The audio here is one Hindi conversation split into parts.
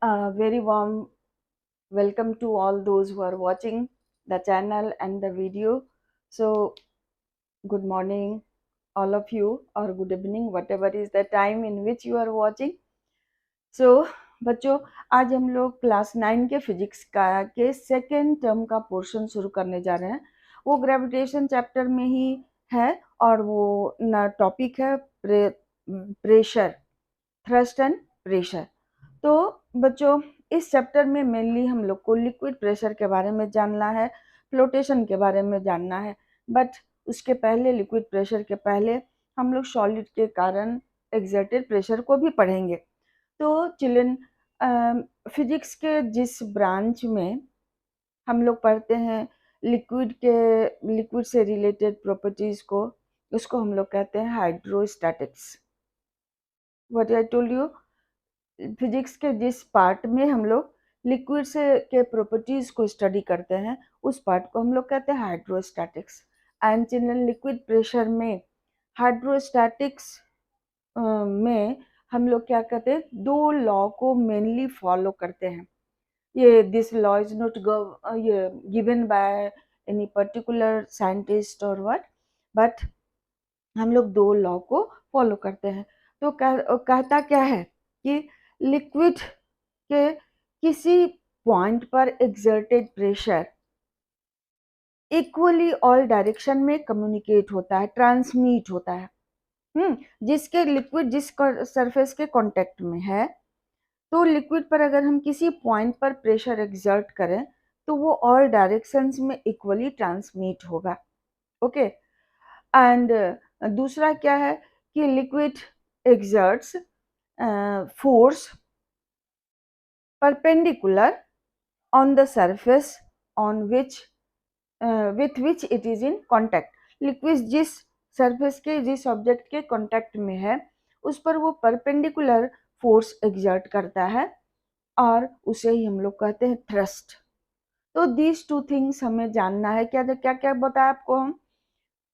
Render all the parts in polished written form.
A very warm welcome to all those who are watching the channel and the video. So, good morning, all of you, or good evening, whatever is the time in which you are watching. So, बच्चों आज हम लोग क्लास 9 के फिजिक्स के सेकेंड टर्म का पोर्शन शुरू करने जा रहे हैं. वो ग्रेविटेशन चैप्टर में ही है और वो टॉपिक है प्रेशर, थ्रस्ट एंड प्रेशर. तो बच्चों इस चैप्टर में मेनली हम लोग को लिक्विड प्रेशर के बारे में जानना है, फ्लोटेशन के बारे में जानना है. बट उसके पहले, लिक्विड प्रेशर के पहले हम लोग सॉलिड के कारण एक्सर्टेड प्रेशर को भी पढ़ेंगे. तो चिल्ड्रन, फिजिक्स के जिस ब्रांच में हम लोग पढ़ते हैं लिक्विड से रिलेटेड प्रॉपर्टीज को, उसको हम लोग कहते हैं hydrostatics. What I told you, physics के जिस पार्ट में हम लोग लिक्विड से के प्रॉपर्टीज को स्टडी करते हैं उस पार्ट को हम लोग कहते हैं hydrostatics. And children, liquid pressure में हाइड्रोस्टैटिक्स में हम लोग क्या कहते हैं, दो लॉ को मेनली फॉलो करते हैं. ये this law is not given by any particular scientist और व्हाट, बट हम लोग दो लॉ को फॉलो करते हैं. तो कहता क्या है कि लिक्विड के किसी पॉइंट पर exerted pressure equally all direction में कम्युनिकेट होता है, ट्रांसमिट होता है. जिसके लिक्विड जिस सरफेस के कांटेक्ट में है, तो लिक्विड पर अगर हम किसी पॉइंट पर प्रेशर एक्सर्ट करें तो वो ऑल डायरेक्शंस में इक्वली ट्रांसमिट होगा. ओके. एंड दूसरा क्या है कि liquid exerts force perpendicular on the surface on which with which it is in contact. Liquid जिस सरफेस के, जिस ऑब्जेक्ट के कांटेक्ट में है उस पर वो परपेंडिकुलर फोर्स एक्सर्ट करता है और उसे ही हम लोग कहते हैं थ्रस्ट. तो दीज टू थिंग्स हमें जानना है. क्या क्या क्या बताया आपको हम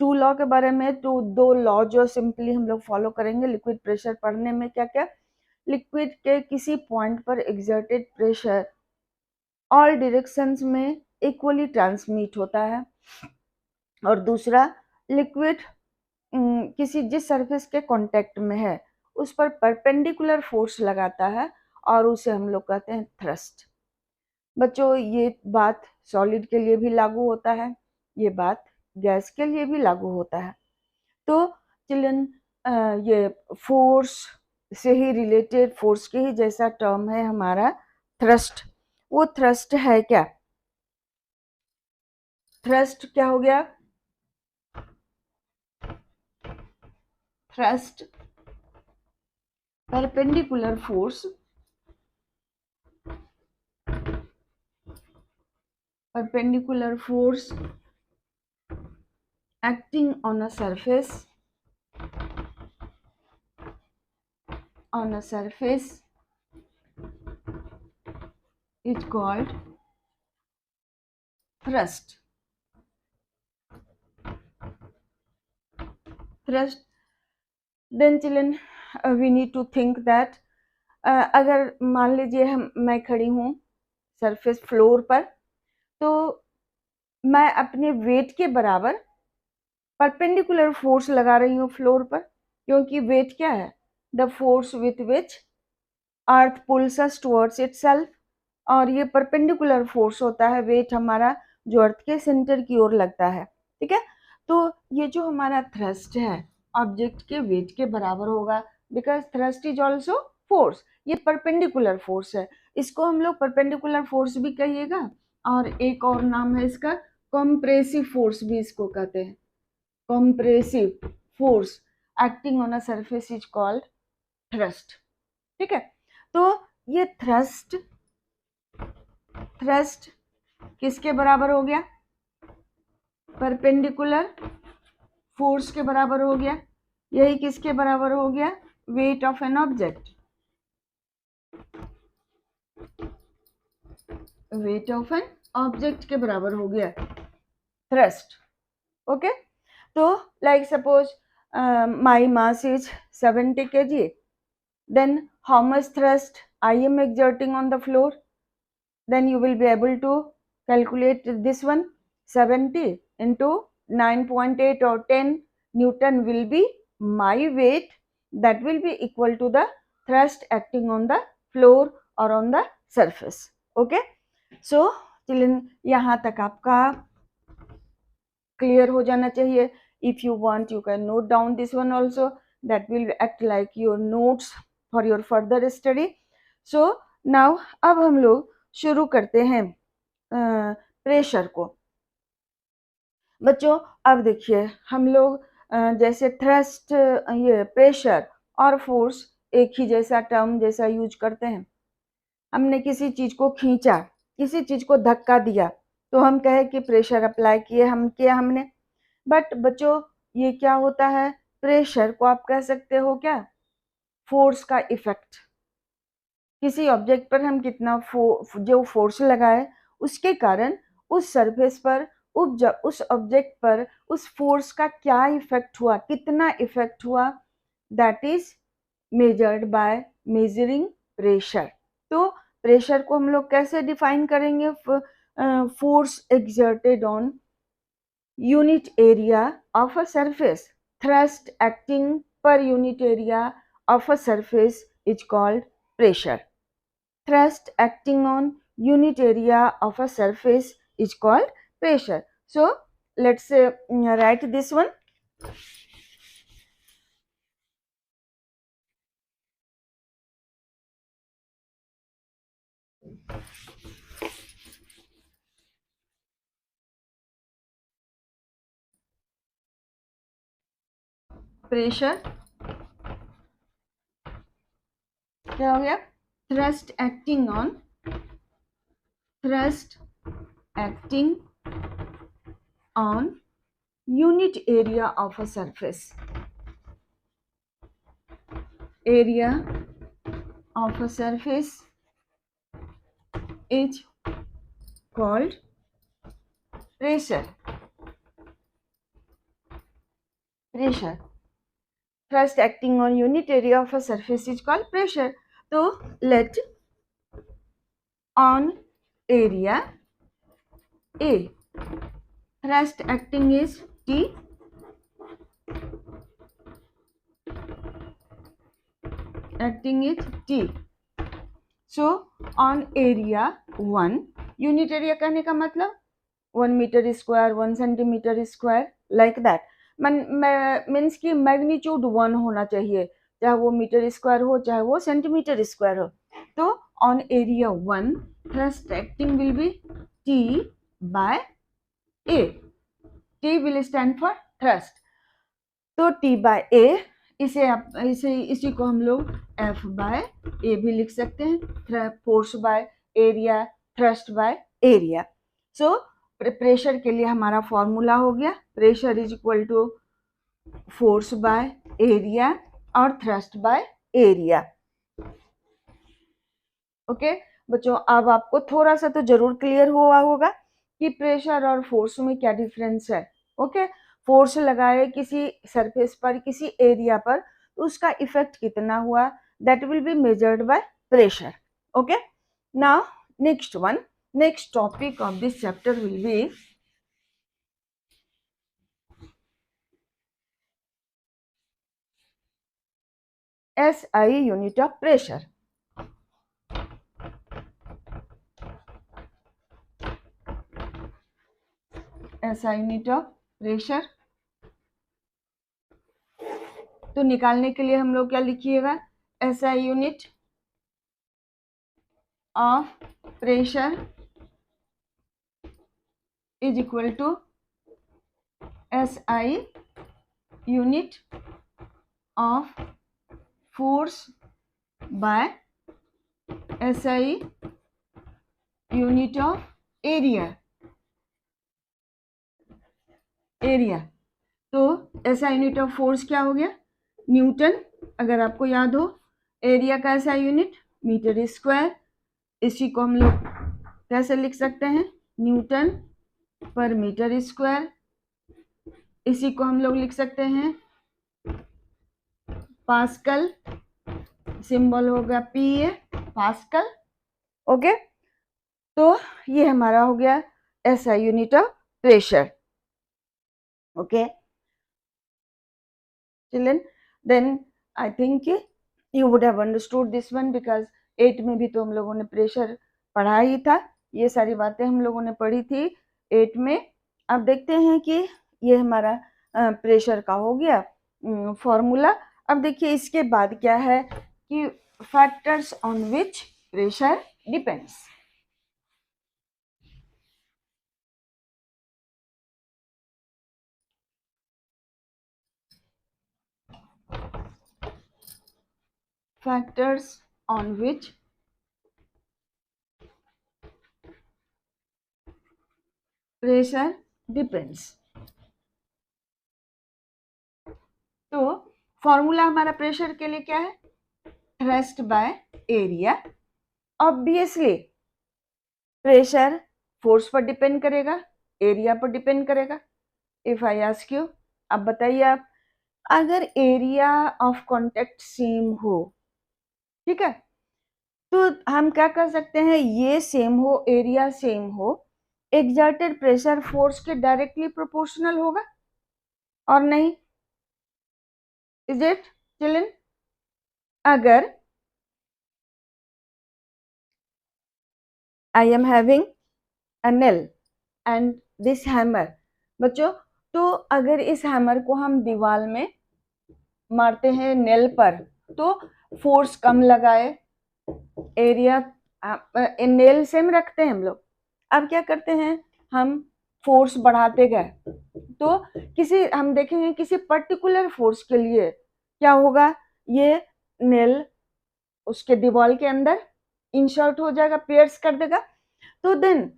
टू लॉ के बारे में. तो दो लॉ जो सिंपली हम लोग फॉलो करेंगे लिक्विड प्रेशर पढ़ने में. क्या क्या, लिक्विड के किसी पॉइंट पर एक्सर्टेड प्रेशर ऑल डायरेक्शंस में इक्वली ट्रांसमिट होता है. और दूसरा, लिक्विड किसी जिस सरफेस के कांटेक्ट में है उस पर परपेंडिकुलर फोर्स लगाता है और उसे हम लोग कहते हैं थ्रस्ट. बच्चों ये बात सॉलिड के लिए भी लागू होता है, ये बात गैस के लिए भी लागू होता है. तो चिल्ड्रन, ये फोर्स से ही रिलेटेड, फोर्स के ही जैसा टर्म है हमारा थ्रस्ट. वो थ्रस्ट है क्या? थ्रस्ट क्या हो गया? Thrust perpendicular force, perpendicular force acting on a surface is called thrust. Then children, we need to think that अगर मान लीजिए मैं खड़ी हूँ सरफेस फ्लोर पर, तो मैं अपने वेट के बराबर परपेंडिकुलर फोर्स लगा रही हूँ फ्लोर पर, क्योंकि वेट क्या है? The force with which earth pulls us towards itself. और ये परपेंडिकुलर फोर्स होता है, वेट हमारा जो अर्थ के सेंटर की ओर लगता है. ठीक है. तो ये जो हमारा थ्रस्ट है ऑब्जेक्ट के वेट के बराबर होगा, because thrust is also force. ये परपेंडिकुलर फोर्स है, इसको हम लोग परपेंडिकुलर फोर्स भी कहिएगा और एक और नाम है इसका कंप्रेसिव फोर्स भी इसको कहते हैं. Compressive force acting on a surface is called thrust. ठीक है. तो ये थ्रस्ट किसके बराबर हो गया? परपेंडिकुलर फोर्स के बराबर हो गया. यही किसके बराबर हो गया? Weight of an object. Weight of an object के बराबर हो गया थ्रस्ट. ओके. तो like suppose my mass is 70 kg, then how much thrust I am exerting on the floor, then you will be able to calculate this one. 70 into 9.8 or 10 Newton will be my weight, that will be equal to the thrust acting on the floor or on the surface. Okay, so children यहाँ तक आपका क्लियर हो जाना चाहिए. If you want, you can note down this one also, that will act like your notes for your further study. So now अब हम लोग शुरू करते हैं प्रेशर को. बच्चों अब देखिए हम लोग जैसे थ्रस्ट, ये प्रेशर और फोर्स एक ही जैसा टर्म जैसा यूज करते हैं. हमने किसी चीज को खींचा, किसी चीज को धक्का दिया, तो हम कहे कि प्रेशर अप्लाई किए हमने. बट बच्चों ये क्या होता है, प्रेशर को आप कह सकते हो क्या, फोर्स का इफेक्ट. किसी ऑब्जेक्ट पर हम कितना जो फोर्स लगाए उसके कारण उस सरफेस पर उस ऑब्जेक्ट पर उस फोर्स का क्या इफेक्ट हुआ, कितना इफेक्ट हुआ, that is measured by measuring pressure. तो प्रेशर को हम लोग कैसे डिफाइन करेंगे, force exerted on unit area of a surface. Thrust acting per unit area of a surface is called pressure. Thrust acting on unit area of a surface is called pressure. So let's write this one. Pressure क्या हो गया, thrust acting on unit area of a surface. Area of a surface is called pressure. Thrust acting on unit area of a surface is called pressure. So let on area A, thrust acting is T, so on area 1, unit area कहने का मतलब 1 metre square, 1 centimetre square, like that. Means की मैग्नीट्यूड 1 होना चाहिए, चाहे वो मीटर स्क्वायर हो चाहे वो सेंटीमीटर स्क्वायर हो. तो on area 1 thrust acting will be T by A. T will stand for thrust. तो T by A, इसी को हम लोग F by A भी लिख सकते हैं. Force by area, thrust by area. So pressure के लिए हमारा फॉर्मूला हो गया, pressure is equal to force by area और थ्रस्ट बाय एरिया. ओके बच्चों, अब आपको थोड़ा सा तो जरूर क्लियर हुआ होगा कि प्रेशर और फोर्स में क्या डिफरेंस है. ओके, फोर्स लगाए किसी सरफेस पर, किसी एरिया पर, तो उसका इफेक्ट कितना हुआ, that will be measured by pressure. Okay, now next topic of this chapter will be SI unit of pressure. SI unit of pressure. तो निकालने के लिए हम लोग क्या लिखिएगा, SI unit of pressure is equal to SI unit of force by SI unit of area. तो SI यूनिट ऑफ फोर्स क्या हो गया, न्यूटन. अगर आपको याद हो, एरिया का SI यूनिट मीटर स्क्वायर. इसी को हम लोग कैसे लिख सकते हैं, न्यूटन पर मीटर स्क्वायर. इसी को हम लोग लिख सकते हैं पास्कल, सिंबल होगा PA. पास्कल। ओके, तो ये हमारा हो गया SI unit of pressure. Okay children, then I think you would have understood this one because 8 में भी तो हम लोगों ने प्रेशर पढ़ा ही था, ये सारी बातें हम लोगों ने पढ़ी थी 8 में। अब देखते हैं कि ये हमारा प्रेशर का हो गया फॉर्मूला। अब देखिए इसके बाद क्या है कि factors on which pressure depends. factors on which pressure depends। तो फॉर्मूला हमारा प्रेशर के लिए क्या है, thrust by area. Obviously pressure force पर डिपेंड करेगा, एरिया पर डिपेंड करेगा। इफ आई आस्क यू, अब बताइए आप, अगर एरिया ऑफ कांटेक्ट सेम हो, ठीक है, तो हम क्या कर सकते हैं, ये सेम हो, एरिया सेम हो, एक्सर्टेड प्रेशर फोर्स के डायरेक्टली प्रोपोर्शनल होगा और नहीं। Is it children? अगर I am having a nail and this hammer, बच्चों, तो अगर इस हैमर को हम दीवार में मारते हैं नेल पर तो फोर्स कम लगाए, एरिया नेल सेम रखते हैं हम लोग। अब क्या करते हैं, हम फोर्स बढ़ाते गए तो किसी हम देखेंगे किसी पर्टिकुलर फोर्स के लिए क्या होगा, ये नेल उसके दीवार के अंदर इंसर्ट हो जाएगा, पियर्स कर देगा। तो देन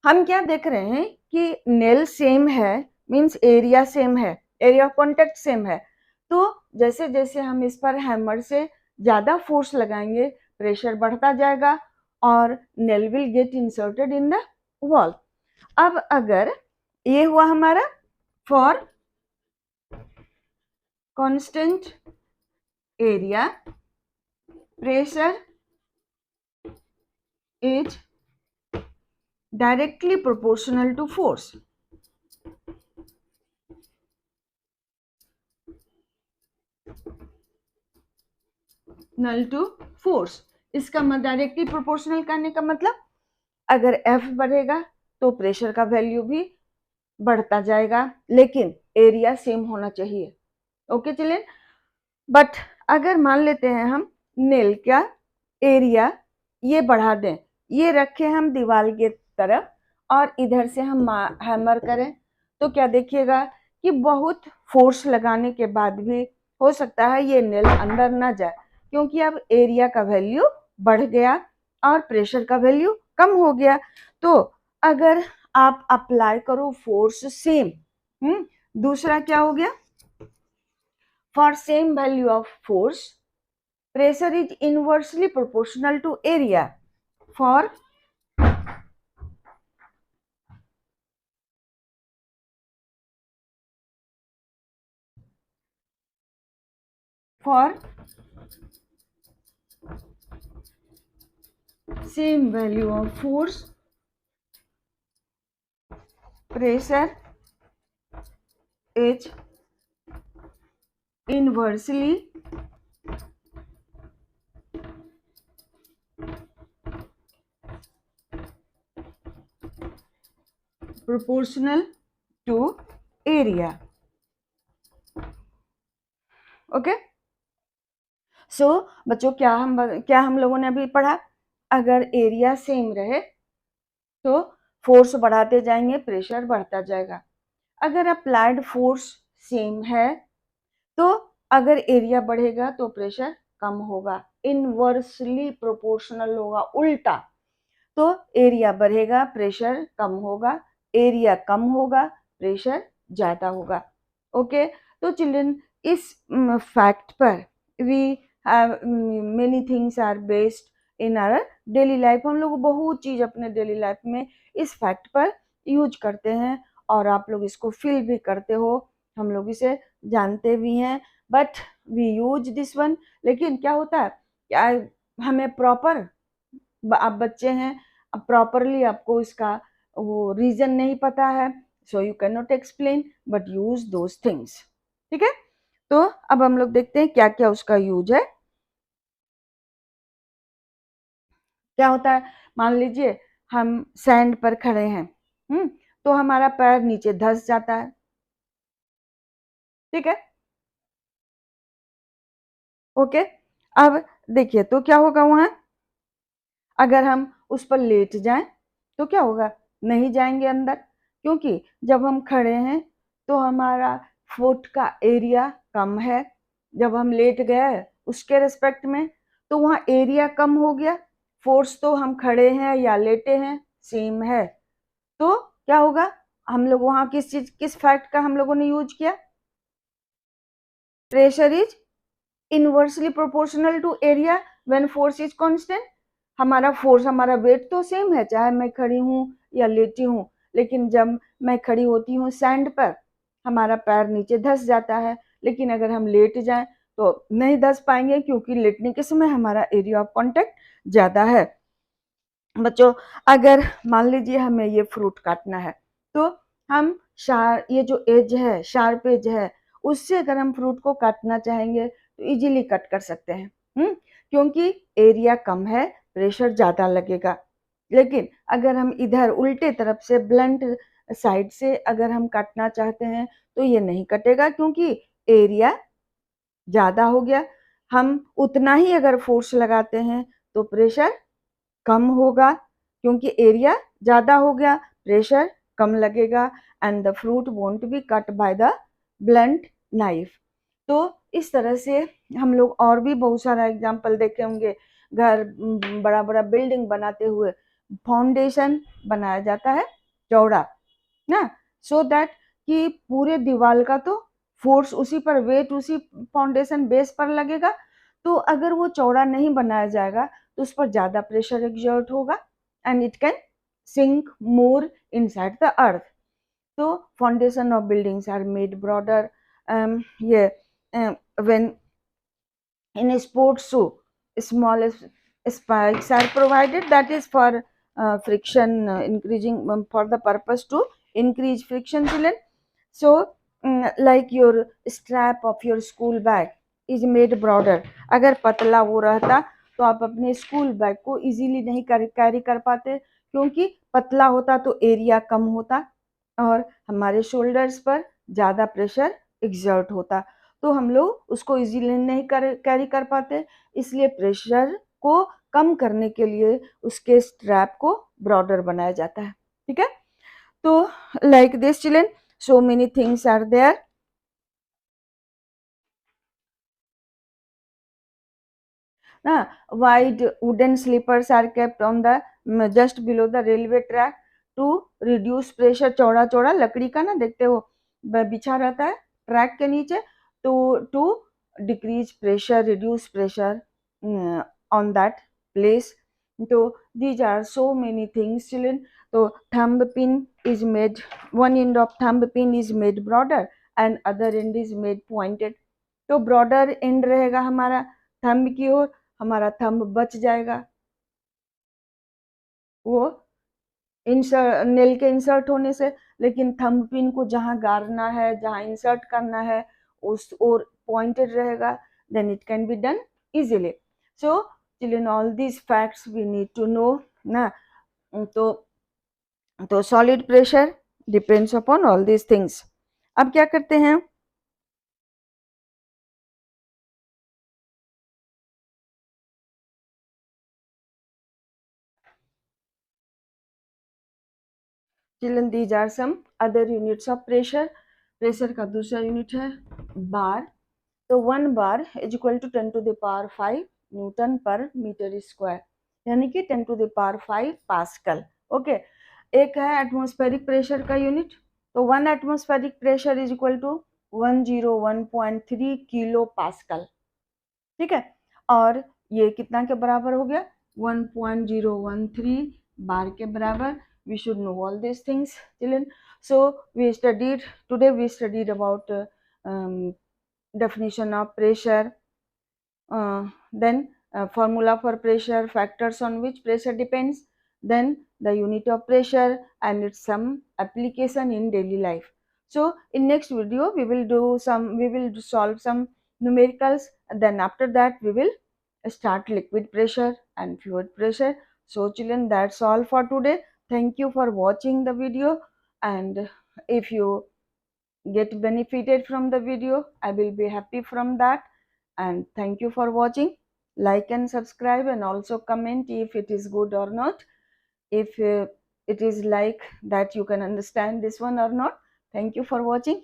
हम क्या देख रहे हैं कि नेल सेम है, मींस एरिया सेम है, एरिया ऑफ कांटेक्ट सेम है। तो जैसे जैसे हम इस पर हैमर से ज्यादा फोर्स लगाएंगे, प्रेशर बढ़ता जाएगा और nail will get inserted in the wall. अब अगर ये हुआ हमारा for constant area, pressure is directly proportional to force। नल टू फोर्स, इसका डायरेक्टली प्रोपोर्शनल करने का मतलब अगर F बढ़ेगा तो प्रेशर का वैल्यू भी बढ़ता जाएगा, लेकिन एरिया सेम होना चाहिए। ओके चिल्ड्रन, बट अगर मान लेते हैं हम नेल का एरिया ये बढ़ा दें, ये रखे हम दीवार के तरफ और इधर से हम हैमर करें, तो क्या देखिएगा कि बहुत फोर्स लगाने के बाद भी हो सकता है ये नेल अंदर ना जाए, क्योंकि अब एरिया का वैल्यू बढ़ गया और प्रेशर का वैल्यू कम हो गया। तो अगर आप अप्लाई करो फोर्स सेम, दूसरा क्या हो गया, for same value of force pressure is inversely proportional to area for same value of force, pressure is inversely proportional to area। Okay so बच्चों, क्या हम लोगों ने अभी पढ़ा, अगर एरिया सेम रहे तो फोर्स बढ़ाते जाएंगे, प्रेशर बढ़ता जाएगा। अगर अप्लाइड फोर्स सेम है तो अगर एरिया बढ़ेगा तो प्रेशर कम होगा, इनवर्सली प्रोपोर्शनल होगा, उल्टा। तो एरिया बढ़ेगा, प्रेशर कम होगा, एरिया कम होगा, प्रेशर ज्यादा होगा। ओके, तो चिल्ड्रन इस फैक्ट पर we have many things are based in our daily life. हम लोग बहुत चीज अपने डेली लाइफ में इस फैक्ट पर यूज करते हैं और आप लोग इसको फील भी करते हो, हम लोग इसे जानते भी हैं, but we use this one. लेकिन क्या होता है, क्या हमें प्रॉपर आप बच्चे हैं, अब प्रॉपरली आपको इसका वो रीजन नहीं पता है, so you can not explain but use those things. ठीक है, तो अब हम लोग देखते हैं क्या क्या उसका यूज है। क्या होता है, मान लीजिए हम सैंड पर खड़े हैं, तो हमारा पैर नीचे धंस जाता है। ठीक है, ओके। अब देखिए तो क्या होगा वहां, अगर हम उस पर लेट जाएं तो क्या होगा, नहीं जाएंगे अंदर, क्योंकि जब हम खड़े हैं तो हमारा फुट का एरिया कम है। जब हम लेट गए उसके रिस्पेक्ट में तो वहाँ एरिया कम हो गया, फोर्स तो हम खड़े हैं या लेटे हैं सेम है। तो क्या होगा, हम लोग वहाँ किस फैक्ट का हम लोगों ने यूज किया, pressure is inversely proportional to area when force is constant. हमारा फोर्स, हमारा वेट तो सेम है चाहे मैं खड़ी हूँ या लेटी हूँ, लेकिन जब मैं खड़ी होती हूँ सैंड पर हमारा पैर नीचे धंस जाता है, लेकिन अगर हम लेट जाएं तो नहीं धंस पाएंगे क्योंकि लेटने के समय हमारा एरिया ऑफ कांटेक्ट ज्यादा है। बच्चों, अगर मान लीजिए हमें ये फ्रूट काटना है तो हम ये जो एज है, शार्प एज है, उससे अगर हम फ्रूट को काटना चाहेंगे तो इजीली कट कर सकते हैं, क्योंकि एरिया कम है, प्रेशर ज्यादा लगेगा। लेकिन अगर हम इधर उल्टे तरफ से ब्लंट साइड से अगर हम काटना चाहते हैं तो ये नहीं कटेगा, क्योंकि एरिया ज्यादा हो गया। हम उतना ही अगर फोर्स लगाते हैं तो प्रेशर कम होगा, क्योंकि एरिया ज्यादा हो गया, प्रेशर कम लगेगा, and the fruit won't be cut by the blunt knife. तो इस तरह से हम लोग और भी बहुत सारा एग्जाम्पल देखे होंगे। घर, बड़ा बड़ा बिल्डिंग बनाते हुए फाउंडेशन बनाया जाता है चौड़ा ना, सो दैट कि पूरे दीवार का तो फोर्स उसी पर, वेट उसी फाउंडेशन बेस पर लगेगा। तो अगर वो चौड़ा नहीं बनाया जाएगा तो उस पर ज्यादा प्रेशर एक्सर्ट होगा and it can sink more inside the earth. तो foundation of buildings are made broader, ये when in a sports shoe small spikes are provided, that is for friction increasing, for the purpose to increase friction, children. So like your strap of your school bag is made broader, अगर पतला वो रहता तो आप अपने स्कूल बैग को इजीली नहीं कैरी कर पाते, क्योंकि पतला होता तो एरिया कम होता और हमारे शोल्डर्स पर ज्यादा प्रेशर एग्जर्ट होता, तो हम लोग उसको इजीली नहीं कैरी कर पाते। इसलिए प्रेशर को कम करने के लिए उसके स्ट्रैप को ब्रॉडर बनाया जाता है। ठीक है, तो like this children, so many things are there na। Wide wooden sleepers are kept on the just below the railway track to reduce pressure। चौड़ा चौड़ा लकड़ी का ना, देखते हो बिछा रहता है ट्रैक के नीचे, तो to decrease pressure, reduce pressure on that place। तो these are so many things children। तो thumb pin is made, one end of thumb pin is made broader and other end is made pointed। तो ब्रॉडर एंड रहेगा हमारा थंब की ओर, हमारा थंब बच जाएगा, वो इंसर्ट, नेल के इंसर्ट होने से। लेकिन थंब पिन को जहां गाड़ना है, जहां इंसर्ट करना है, उस और पॉइंटेड रहेगा, then it can be done easily. So children, all these facts we need to know ना। तो solid pressure depends upon all these things. अब क्या करते हैं, children these are some other units of pressure. Pressure का दूसरा यूनिट है बार। तो 1 bar is equal to 10 to the power 5 newton per metre square, यानी कि 10 to the power 5 pascal. Okay, एक है एटमॉस्फेरिक प्रेशर का यूनिट। तो 1 atmospheric pressure is equal to 101.3 kilo pascal. ठीक है, और ये कितना के बराबर हो गया, 1.013 बार के बराबर। we should know all these things children। so today we studied about definition of pressure, then formula for pressure, factors on which pressure depends, then the unit of pressure and its some application in daily life. So in next video we will solve some numericals, and then after that we will start liquid pressure and fluid pressure. So children, that's all for today. Thank you for watching the video, and if you get benefited from the video, I will be happy from that. And thank you for watching. Like and subscribe, and also comment if it is good or not, if it is like that you can understand this one or not. Thank you for watching.